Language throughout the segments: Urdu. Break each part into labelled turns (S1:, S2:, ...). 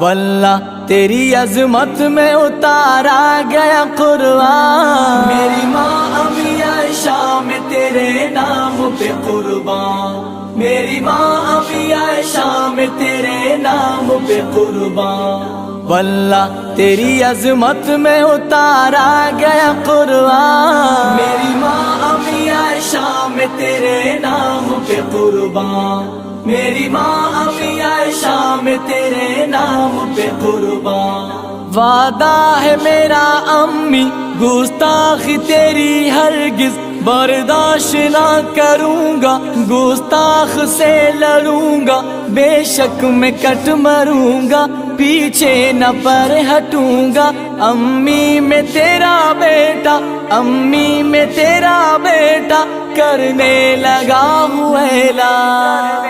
S1: واللہ تیری عظمت میں اتارا گیا قرآن، میری ماں امی عائشہ میں تیرے نام پہ قربان، میری ماں امی عائشہ میں تیرے نام پہ قربان، واللہ تیری عظمت میں اتارا گیا قرآن، میری ماں امی عائشہ میں تیرے نام پہ قربان، میری ماں امی عائشہ میں تیرے نام پہ قربان۔ وعدہ ہے میرا امی گستاخی تیری ہرگز برداشت نہ کروں گا، گستاخ سے لڑوں گا، بے شک میں کٹ مروں گا، پیچھے نہ پر ہٹوں گا، امی میں تیرا بیٹا، امی میں تیرا بیٹا کرنے لگا ہوں اعلان،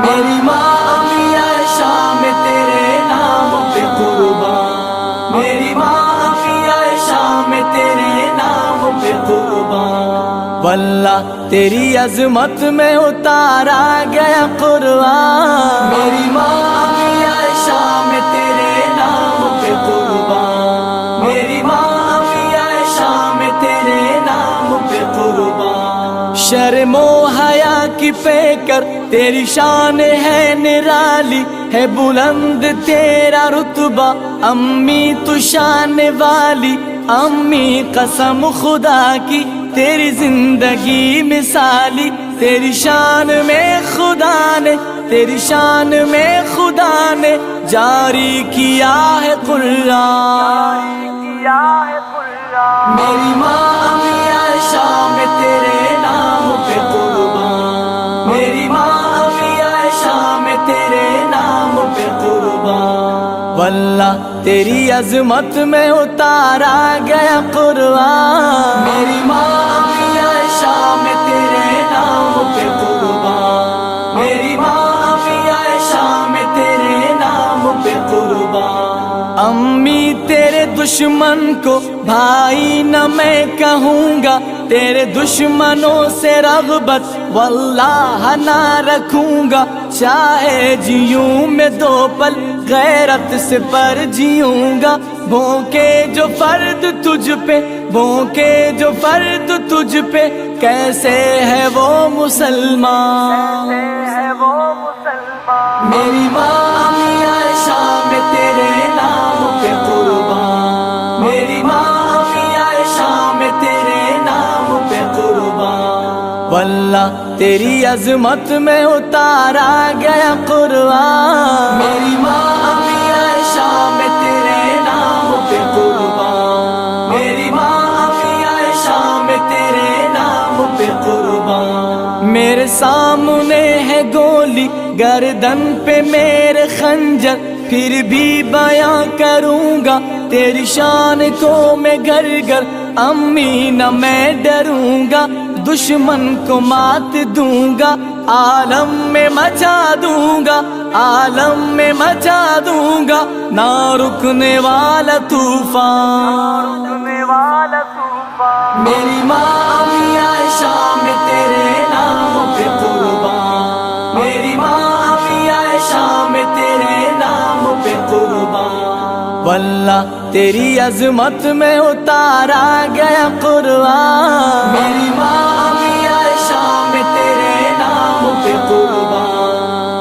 S1: میری ماں امی عائشہ میں تیرے نام پہ قربان، میری ماں امی عائشہ میں تیرے نام پہ قربان، واللہ تیری عظمت میں اتارا گیا قرآن، میری ماں امی عائشہ میں تیرے نام پہ قربان، میری ماں امی عائشہ میں تیرے نام پہ قربان۔ شرم و حیا کی پیکر تیری شان ہے نرالی، ہے بلند تیرا رتبہ، امی تو شان والی، امی قسم خدا کی تیری زندگی مثالی، تیری شان میں خدا نے، تیری شان میں خدا نے جاری کیا ہے قرآن، میری ماں امی عائشہ میں تیرے نام پہ قربان، میری ماں امی عائشہ میں تیرے نام پہ قربان، واللہ تیری عظمت میں اتارا گیا قرآن، میری ماں امی عائشہ میں تیرے نام پہ قربان، میری ماں امی عائشہ میں تیرے نام پہ قربان۔ امی تیرے دشمن کو بھائی نہ میں کہوں گا، تیرے دشمنوں سے رغبت واللہ نہ رکھوں گا، چاہے جیوں میں دو پل غیرت سے پر جیوں گا، بھونکے جو فرد تجھ پہ، بھونکے جو فرد تجھ پہ کیسے ہے وہ مسلمان، میری ماں امی عائشہ میں تیرے نام پہ قربان، میری ماں امی عائشہ میں تیرے نام پہ قربان، واللہ تیری عظمت میں اتارا گیا قرآن، میری ماں امی عائشہ میں تیرے نام پہ قربان، میری ماں امی عائشہ میں تیرے نام پہ قربان۔ میرے سامنے ہے گولی گردن پہ میرے خنجر، پھر بھی بیاں کروں گا تیری شان کو میں گر گر، امی نہ میں ڈروں گا، دشمن کو مات دوں گا، عالم میں مچا دوں گا، عالم میں مچا دوں گا، نہ رکنے والا طوفان، میری ماں امی عائشہ میں تیرے نام پہ قربان، میری ماں امی عائشہ میں تیرے نام پہ قربان، واللہ تیری عظمت میں اتارا گیا قرآن، میری ماں امی عائشہ میں تیرے نام پہ قربان،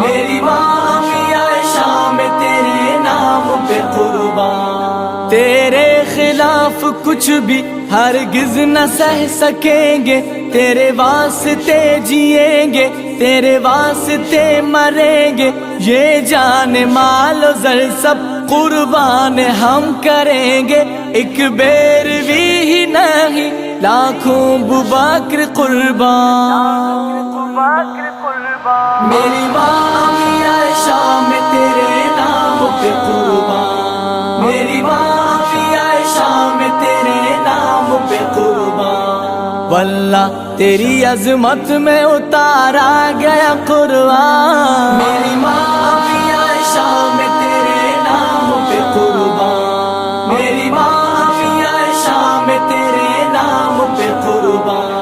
S1: میری ماں امی عائشہ میں تیرے نام پہ قربان۔ تیرے خلاف کچھ بھی ہرگز نہ سہ سکیں گے، تیرے واسطے جئیں گے، تیرے واسطے مریں گے، یہ جان مال و زر سب قربان ہم کریں گے، ایک بیروی ہی نہیں لاکھوں ابوبکر قربان، میری ماں امی عائشہ میں تیرے نام پہ قربان، میری ماں امی عائشہ میں تیرے نام پہ قربان، واللہ تیری عظمت میں اتارا گیا قرآن، میری ماں امی عائشہ میں تیرے نام پہ قربان، میری ماں امی عائشہ میں تیرے نام پہ قربان،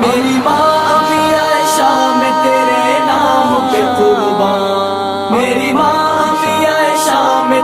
S1: میری ماں امی عائشہ میں تیرے نام پہ قربان، میری ماں